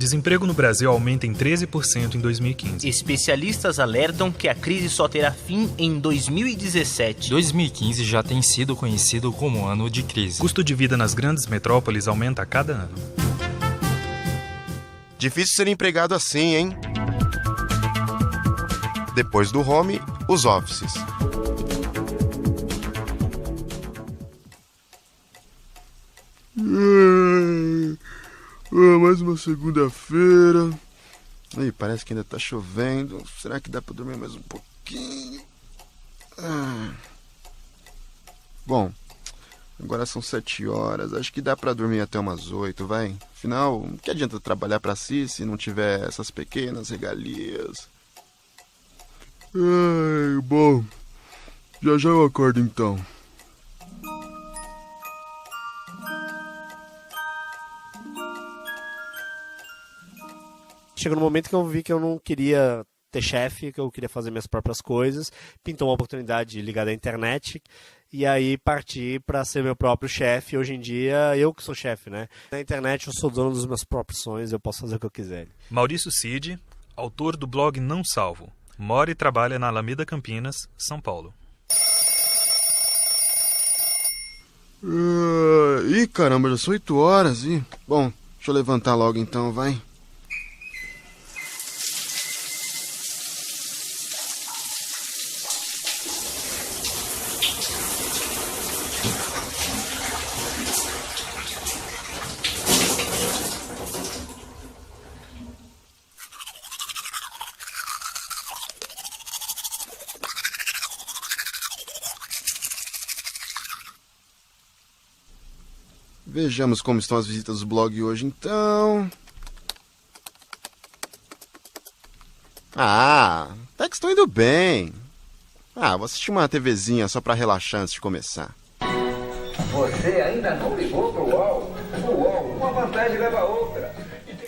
Desemprego no Brasil aumenta em 13% em 2015. Especialistas alertam que a crise só terá fim em 2017. 2015 já tem sido conhecido como ano de crise. Custo de vida nas grandes metrópoles aumenta a cada ano. Difícil ser empregado assim, hein? Depois do home, os offices. Mais uma segunda-feira. Aí, parece que ainda tá chovendo. Será que dá pra dormir mais um pouquinho? Bom, agora são 7 horas. Acho que dá pra dormir até umas 8, vai. Afinal, que adianta trabalhar pra si se não tiver essas pequenas regalias? Bom, já eu acordo então. Chegou no momento que eu vi que eu não queria ter chefe, que eu queria fazer minhas próprias coisas. Pintou uma oportunidade ligada à internet e aí parti para ser meu próprio chefe. Hoje em dia, eu que sou chefe, né? Na internet eu sou dono dos meus próprios sonhos, eu posso fazer o que eu quiser. Maurício Cid, autor do blog Não Salvo, mora e trabalha na Alameda Campinas, São Paulo. Ih, caramba, já são 8 horas. Bom, deixa eu levantar logo então, vai. Vejamos como estão as visitas do blog hoje, então. Até que estão indo bem. Vou assistir uma TVzinha só pra relaxar antes de começar. Você ainda não ligou pro UOL? O UOL, uma vantagem leva a outra.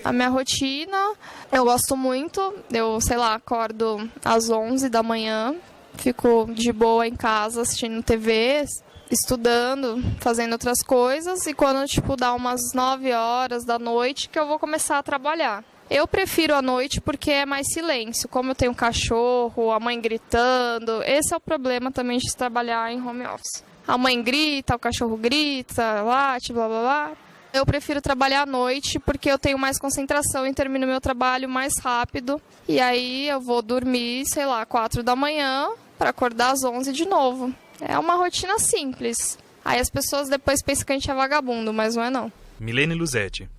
A minha rotina, eu gosto muito. Eu, acordo às 11 da manhã. Fico de boa em casa assistindo TV, estudando, fazendo outras coisas, e quando dá umas 9 horas da noite que eu vou começar a trabalhar. Eu prefiro a noite porque é mais silêncio, como eu tenho um cachorro, a mãe gritando, esse é o problema também de trabalhar em home office. A mãe grita, o cachorro grita, late, blá blá blá. Eu prefiro trabalhar à noite porque eu tenho mais concentração e termino meu trabalho mais rápido, e aí eu vou dormir, 4 da manhã, para acordar às 11 de novo. É uma rotina simples. Aí as pessoas depois pensam que a gente é vagabundo, mas não é não. Milene Luzetti,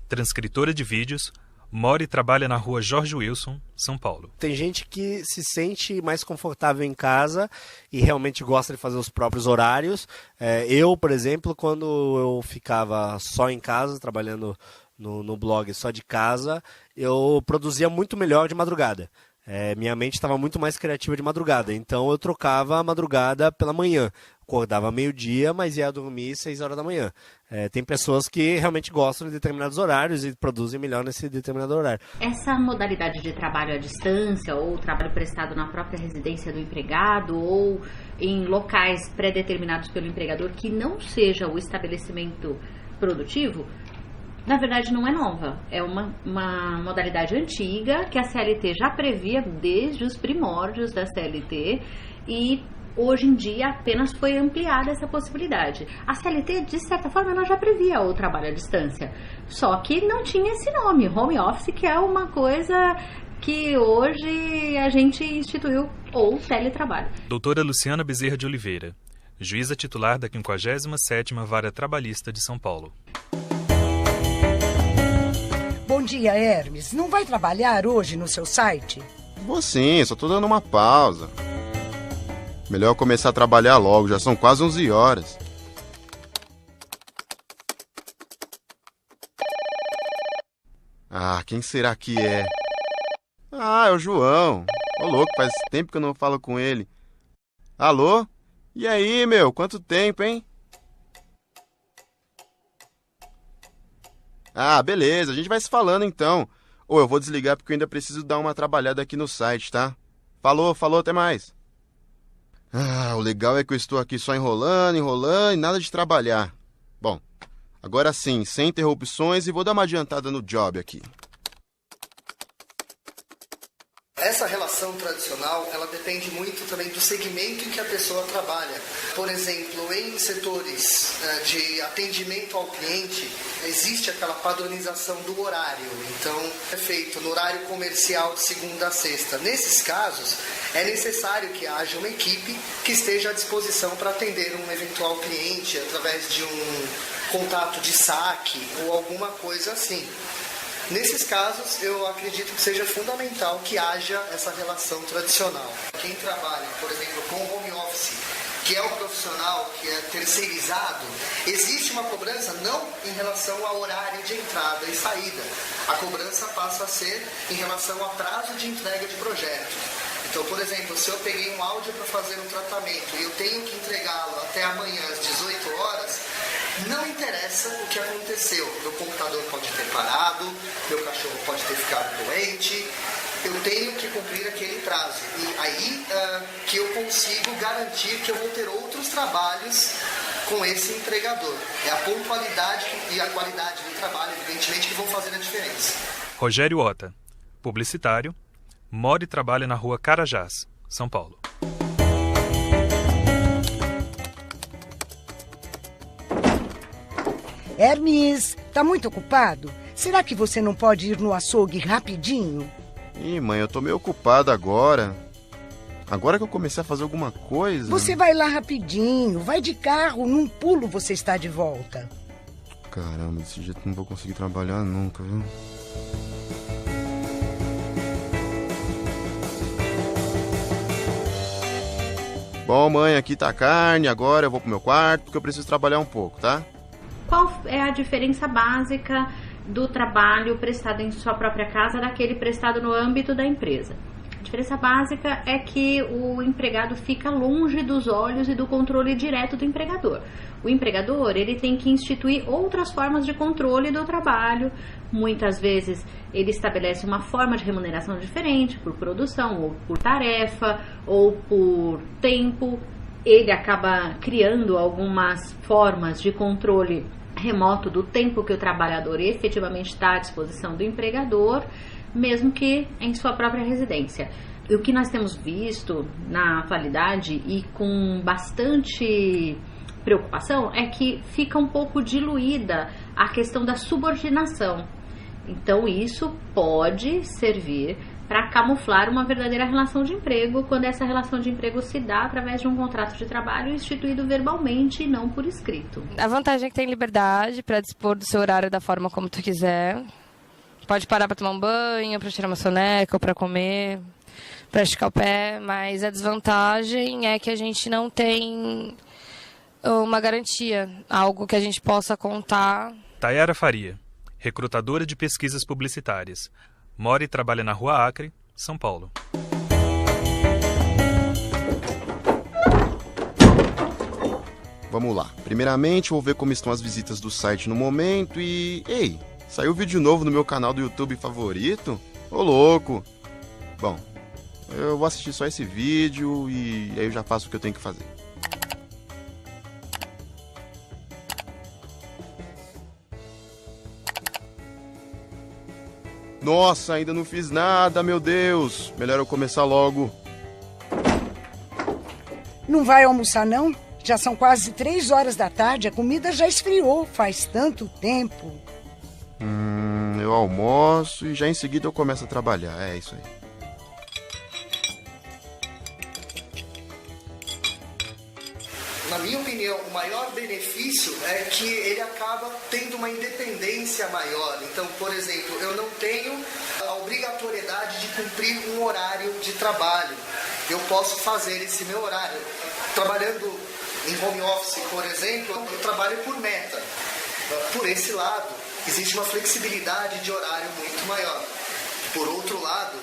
transcritora de vídeos, mora e trabalha na rua Jorge Wilson, São Paulo. Tem gente que se sente mais confortável em casa e realmente gosta de fazer os próprios horários. Eu, por exemplo, quando eu ficava só em casa, trabalhando no blog só de casa, eu produzia muito melhor de madrugada. Minha mente estava muito mais criativa de madrugada, então eu trocava a madrugada pela manhã. Acordava meio-dia, mas ia dormir 6 horas da manhã. Tem pessoas que realmente gostam de determinados horários e produzem melhor nesse determinado horário. Essa modalidade de trabalho à distância, ou trabalho prestado na própria residência do empregado, ou em locais pré-determinados pelo empregador, que não seja o estabelecimento produtivo, na verdade não é nova, é uma modalidade antiga que a CLT já previa desde os primórdios da CLT e hoje em dia apenas foi ampliada essa possibilidade. A CLT, de certa forma, ela já previa o trabalho à distância, só que não tinha esse nome, home office, que é uma coisa que hoje a gente instituiu, ou teletrabalho. Doutora Luciana Bezerra de Oliveira, juíza titular da 57ª Vara Trabalhista de São Paulo. Bom dia, Hermes. Não vai trabalhar hoje no seu site? Vou sim, só tô dando uma pausa. Melhor começar a trabalhar logo, já são quase 11 horas. Quem será que é? É o João. Ô louco, faz tempo que eu não falo com ele. Alô? E aí, meu? Quanto tempo, hein? Beleza, a gente vai se falando então. Eu vou desligar porque eu ainda preciso dar uma trabalhada aqui no site, tá? Falou, até mais. O legal é que eu estou aqui só enrolando e nada de trabalhar. Bom, agora sim, sem interrupções, e vou dar uma adiantada no job aqui. Essa relação tradicional, ela depende muito também do segmento em que a pessoa trabalha. Por exemplo, em setores de atendimento ao cliente, existe aquela padronização do horário. Então, é feito no horário comercial de segunda a sexta. Nesses casos, é necessário que haja uma equipe que esteja à disposição para atender um eventual cliente através de um contato de saque ou alguma coisa assim. Nesses casos, eu acredito que seja fundamental que haja essa relação tradicional. Quem trabalha, por exemplo, com home office, que é o profissional que é terceirizado, existe uma cobrança não em relação ao horário de entrada e saída. A cobrança passa a ser em relação ao prazo de entrega de projeto. Então, por exemplo, se eu peguei um áudio para fazer um tratamento e eu tenho que entregá-lo até amanhã às 18 horas, não interessa o que aconteceu. Meu computador pode ter parado, meu cachorro pode ter ficado doente, eu tenho que cumprir aquele prazo. E aí que eu consigo garantir que eu vou ter outros trabalhos com esse empregador. É a pontualidade e a qualidade do trabalho, evidentemente, que vão fazer a diferença. Rogério Ota, publicitário, mora e trabalha na rua Carajás, São Paulo. Hermes, tá muito ocupado? Será que você não pode ir no açougue rapidinho? Ih, mãe, eu tô meio ocupado agora. Agora que eu comecei a fazer alguma coisa... Você vai lá rapidinho, vai de carro, num pulo você está de volta. Caramba, desse jeito não vou conseguir trabalhar nunca, viu? Bom, mãe, aqui tá a carne, agora eu vou pro meu quarto porque eu preciso trabalhar um pouco, tá? Qual é a diferença básica do trabalho prestado em sua própria casa daquele prestado no âmbito da empresa? A diferença básica é que o empregado fica longe dos olhos e do controle direto do empregador. O empregador, ele tem que instituir outras formas de controle do trabalho. Muitas vezes ele estabelece uma forma de remuneração diferente, por produção, ou por tarefa, ou por tempo. Ele acaba criando algumas formas de controle remoto do tempo que o trabalhador efetivamente está à disposição do empregador, mesmo que em sua própria residência. E o que nós temos visto na atualidade e com bastante preocupação é que fica um pouco diluída a questão da subordinação. Então isso pode servir para camuflar uma verdadeira relação de emprego, quando essa relação de emprego se dá através de um contrato de trabalho instituído verbalmente e não por escrito. A vantagem é que tem liberdade para dispor do seu horário da forma como tu quiser. Pode parar para tomar um banho, para tirar uma soneca, para comer, para esticar o pé, mas a desvantagem é que a gente não tem uma garantia, algo que a gente possa contar. Tayara Faria, recrutadora de pesquisas publicitárias. Mora e trabalha na Rua Acre, São Paulo. Vamos lá. Primeiramente, vou ver como estão as visitas do site no momento e... Ei, saiu vídeo novo no meu canal do YouTube favorito? Ô, louco! Bom, eu vou assistir só esse vídeo e aí eu já faço o que eu tenho que fazer. Nossa, ainda não fiz nada, meu Deus. Melhor eu começar logo. Não vai almoçar, não? Já são quase 3 horas da tarde, a comida já esfriou, faz tanto tempo. Eu almoço e já em seguida eu começo a trabalhar, é isso aí. Na minha opinião, o maior benefício é que ele acaba tendo uma independência maior. Então, por exemplo, eu não tenho a obrigatoriedade de cumprir um horário de trabalho. Eu posso fazer esse meu horário. Trabalhando em home office, por exemplo, eu trabalho por meta. Por esse lado, existe uma flexibilidade de horário muito maior. Por outro lado,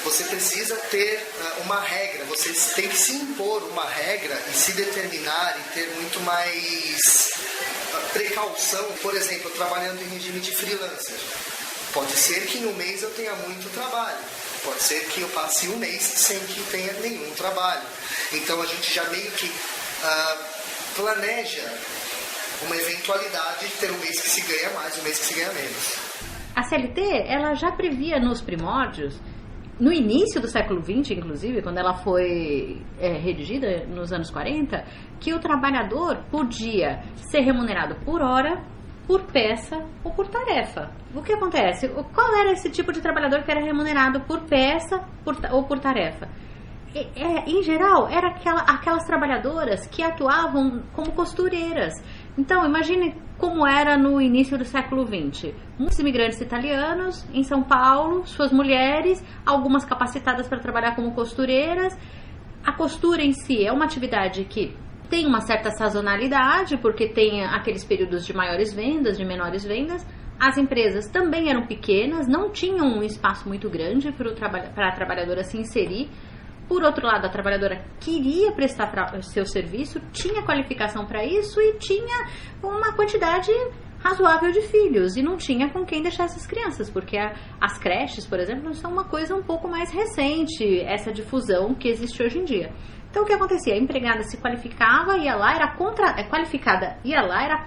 você precisa ter uma regra, você tem que se impor uma regra e se determinar e ter muito mais precaução. Por exemplo, trabalhando em regime de freelancer. Pode ser que em um mês eu tenha muito trabalho. Pode ser que eu passe um mês sem que tenha nenhum trabalho. Então a gente já meio que planeja uma eventualidade de ter um mês que se ganha mais, um mês que se ganha menos. A CLT, ela já previa nos primórdios no início do século XX, inclusive, quando ela foi redigida nos anos 40, que o trabalhador podia ser remunerado por hora, por peça ou por tarefa. O que acontece? Qual era esse tipo de trabalhador que era remunerado por peça ou por tarefa? Em geral, era aquelas trabalhadoras que atuavam como costureiras. Então, imagine como era no início do século XX. Muitos imigrantes italianos em São Paulo, suas mulheres, algumas capacitadas para trabalhar como costureiras. A costura em si é uma atividade que tem uma certa sazonalidade, porque tem aqueles períodos de maiores vendas, de menores vendas. As empresas também eram pequenas, não tinham um espaço muito grande para a trabalhadora se inserir. Por outro lado, a trabalhadora queria prestar seu serviço, tinha qualificação para isso e tinha uma quantidade razoável de filhos. E não tinha com quem deixar essas crianças, porque as creches, por exemplo, são uma coisa um pouco mais recente, essa difusão que existe hoje em dia. Então, o que acontecia? A empregada se qualificava, ia lá, era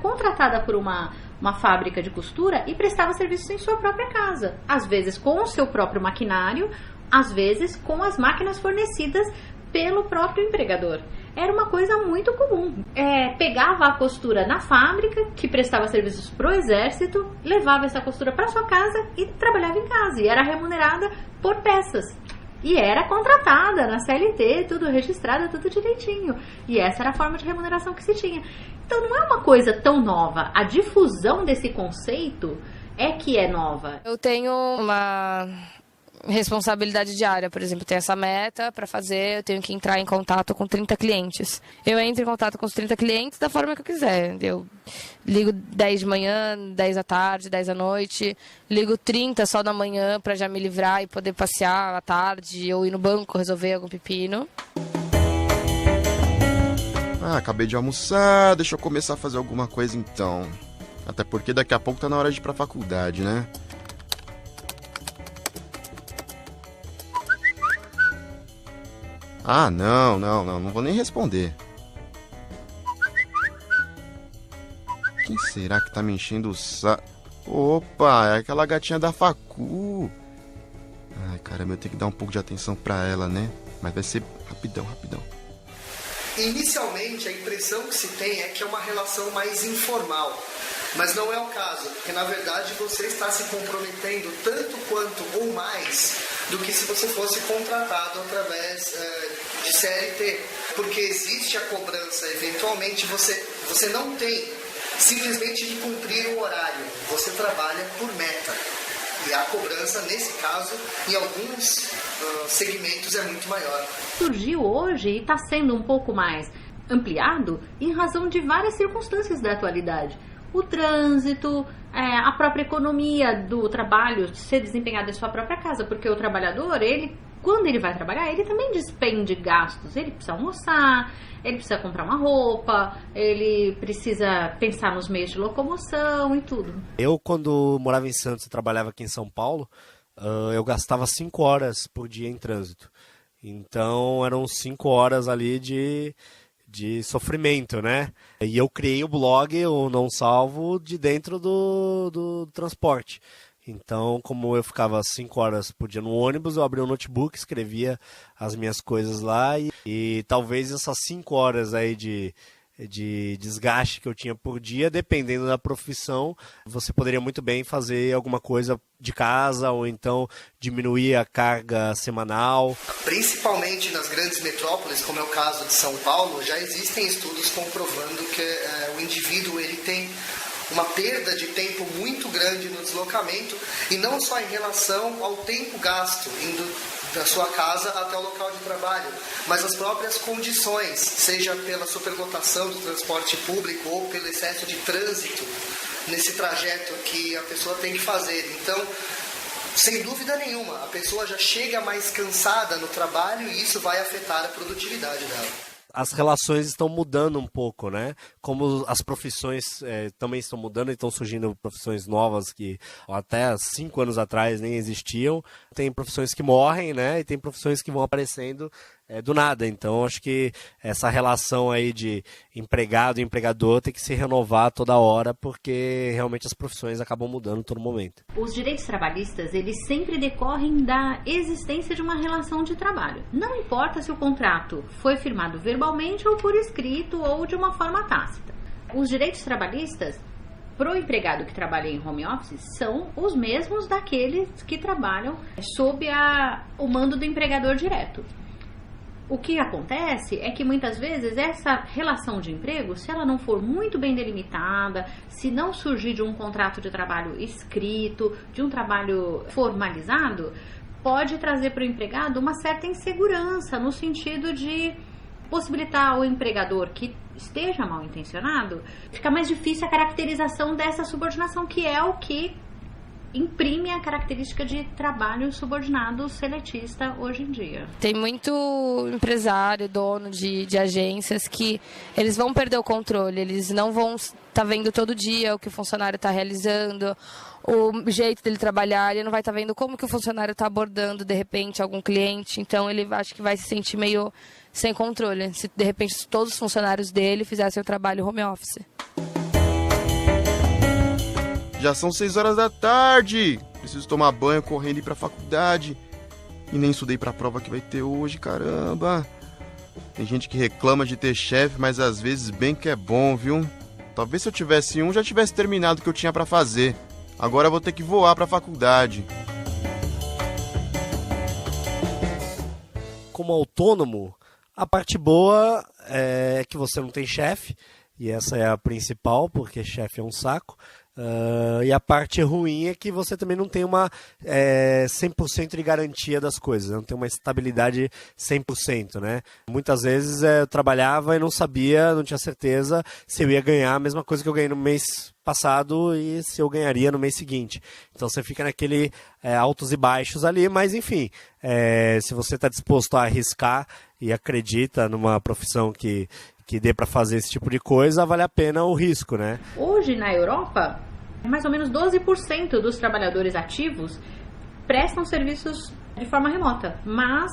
contratada por uma fábrica de costura e prestava serviço em sua própria casa. Às vezes com o seu próprio maquinário, às vezes com as máquinas fornecidas pelo próprio empregador. Era uma coisa muito comum. Pegava a costura na fábrica, que prestava serviços para o exército, levava essa costura para sua casa e trabalhava em casa. E era remunerada por peças. E era contratada na CLT, tudo registrado, tudo direitinho. E essa era a forma de remuneração que se tinha. Então não é uma coisa tão nova. A difusão desse conceito é que é nova. Eu tenho uma responsabilidade diária, por exemplo, eu tenho essa meta para fazer, eu tenho que entrar em contato com 30 clientes. Eu entro em contato com os 30 clientes da forma que eu quiser. Eu ligo 10 de manhã, 10 da tarde, 10 da noite, ligo 30 só da manhã para já me livrar e poder passear à tarde ou ir no banco resolver algum pepino. Acabei de almoçar, deixa eu começar a fazer alguma coisa então. Até porque daqui a pouco tá na hora de ir pra faculdade, né? Não vou nem responder. Quem será que tá me enchendo o saco? Opa, é aquela gatinha da facu. Ai, caramba, eu tenho que dar um pouco de atenção pra ela, né? Mas vai ser rapidão. Inicialmente, a impressão que se tem é que é uma relação mais informal. Mas não é o caso, porque na verdade você está se comprometendo tanto quanto ou mais do que se você fosse contratado através de CLT. Porque existe a cobrança, eventualmente você não tem simplesmente de cumprir um horário, você trabalha por meta. E a cobrança, nesse caso, em alguns segmentos é muito maior. Surgiu hoje e está sendo um pouco mais ampliado em razão de várias circunstâncias da atualidade. O trânsito, a própria economia do trabalho ser desempenhado em sua própria casa, porque o trabalhador, quando ele vai trabalhar, ele também despende gastos. Ele precisa almoçar, ele precisa comprar uma roupa, ele precisa pensar nos meios de locomoção e tudo. Eu, quando morava em Santos e trabalhava aqui em São Paulo, eu gastava 5 horas por dia em trânsito. Então, eram 5 horas ali de sofrimento, né? E eu criei o blog, o Não Salvo, de dentro do transporte. Então, como eu ficava 5 horas por dia no ônibus, eu abria o notebook, escrevia as minhas coisas lá e talvez essas 5 horas aí de desgaste que eu tinha por dia, dependendo da profissão, você poderia muito bem fazer alguma coisa de casa ou então diminuir a carga semanal. Principalmente nas grandes metrópoles, como é o caso de São Paulo, já existem estudos comprovando que o indivíduo ele tem uma perda de tempo muito grande no deslocamento, e não só em relação ao tempo gasto indo da sua casa até o local de trabalho, mas as próprias condições, seja pela superlotação do transporte público ou pelo excesso de trânsito nesse trajeto que a pessoa tem que fazer. Então, sem dúvida nenhuma, a pessoa já chega mais cansada no trabalho e isso vai afetar a produtividade dela. As relações estão mudando um pouco, né? Como as profissões também estão mudando e estão surgindo profissões novas que até 5 anos atrás nem existiam. Tem profissões que morrem, né? E tem profissões que vão aparecendo do nada. Então, acho que essa relação aí de empregado e empregador tem que se renovar toda hora, porque realmente as profissões acabam mudando a todo momento. Os direitos trabalhistas, eles sempre decorrem da existência de uma relação de trabalho. Não importa se o contrato foi firmado verbalmente ou por escrito ou de uma forma tácita. Os direitos trabalhistas para o empregado que trabalha em home office são os mesmos daqueles que trabalham sob o mando do empregador direto. O que acontece é que muitas vezes essa relação de emprego, se ela não for muito bem delimitada, se não surgir de um contrato de trabalho escrito, de um trabalho formalizado, pode trazer para o empregado uma certa insegurança no sentido de possibilitar ao empregador que esteja mal intencionado, fica mais difícil a caracterização dessa subordinação, que é o que imprime a característica de trabalho subordinado seletista hoje em dia. Tem muito empresário, dono de agências que eles vão perder o controle, eles não vão estar vendo todo dia o que o funcionário está realizando, o jeito dele trabalhar, ele não vai estar vendo como que o funcionário está abordando de repente algum cliente, então ele acho que vai se sentir meio sem controle, se de repente todos os funcionários dele fizessem o trabalho home office. Já são 6 horas da tarde. Preciso tomar banho, correndo e ir pra faculdade. E nem estudei pra prova que vai ter hoje, caramba. Tem gente que reclama de ter chefe, mas às vezes bem que é bom, viu? Talvez se eu tivesse um, já tivesse terminado o que eu tinha pra fazer. Agora eu vou ter que voar pra faculdade. Como autônomo, a parte boa é que você não tem chefe. E essa é a principal, porque chefe é um saco. E a parte ruim é que você também não tem uma 100% de garantia das coisas, não tem uma estabilidade 100%, né? Muitas vezes eu trabalhava e não sabia, não tinha certeza se eu ia ganhar a mesma coisa que eu ganhei no mês passado e se eu ganharia no mês seguinte. Então você fica naquele altos e baixos ali, mas enfim, se você está disposto a arriscar e acredita numa profissão que dê para fazer esse tipo de coisa, vale a pena o risco, né? Hoje, na Europa, mais ou menos 12% dos trabalhadores ativos prestam serviços de forma remota, mas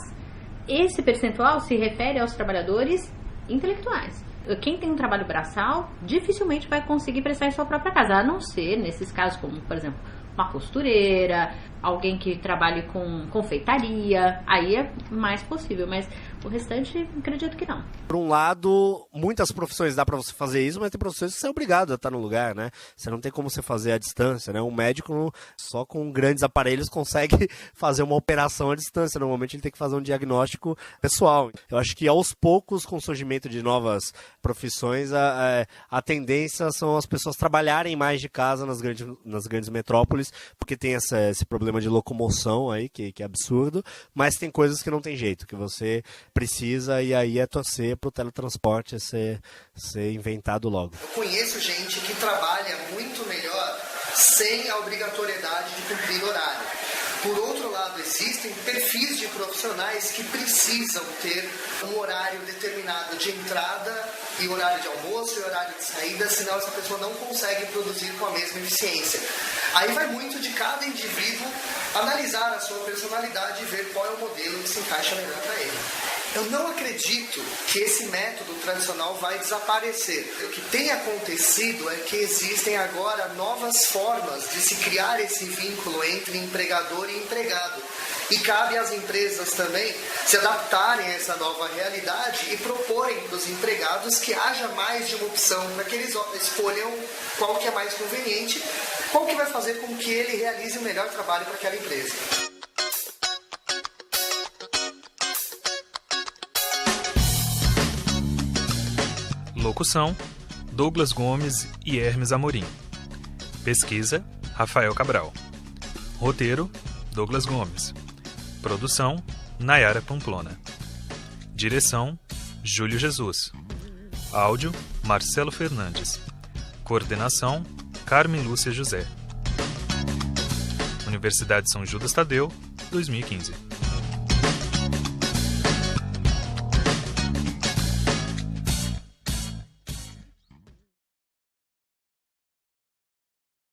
esse percentual se refere aos trabalhadores intelectuais. Quem tem um trabalho braçal dificilmente vai conseguir prestar em sua própria casa, a não ser nesses casos como, por exemplo, uma costureira, alguém que trabalhe com confeitaria, aí é mais possível, mas o restante acredito que não. Por um lado, muitas profissões dá para você fazer isso, mas tem profissões que você é obrigado a estar no lugar, né? Você não tem como você fazer à distância, né? Um médico só com grandes aparelhos consegue fazer uma operação à distância, normalmente ele tem que fazer um diagnóstico pessoal. Eu acho que aos poucos, com o surgimento de novas profissões, a tendência são as pessoas trabalharem mais de casa nas grandes metrópoles, porque tem esse problema de locomoção aí, que é absurdo, mas tem coisas que não tem jeito, que você precisa, e aí é torcer para o teletransporte ser inventado logo. Eu conheço gente que trabalha muito melhor sem a obrigatoriedade de cumprir horário. Por outro lado, existem perfis de profissionais que precisam ter um horário determinado de entrada e horário de almoço e horário de saída, senão essa pessoa não consegue produzir com a mesma eficiência. Aí vai muito de cada indivíduo analisar a sua personalidade e ver qual é o modelo que se encaixa melhor para ele. Eu não acredito que esse método tradicional vai desaparecer. O que tem acontecido é que existem agora novas formas de se criar esse vínculo entre empregador e empregado. E cabe às empresas também se adaptarem a essa nova realidade e proporem para os empregados que haja mais de uma opção, para que eles escolham qual que é mais conveniente, qual que vai fazer com que ele realize o melhor trabalho para aquela empresa. Locução: Douglas Gomes e Hermes Amorim. Pesquisa: Rafael Cabral. Roteiro: Douglas Gomes. Produção: Nayara Pamplona. Direção: Júlio Jesus. Áudio: Marcelo Fernandes. Coordenação: Carmen Lúcia José. Universidade São Judas Tadeu, 2015.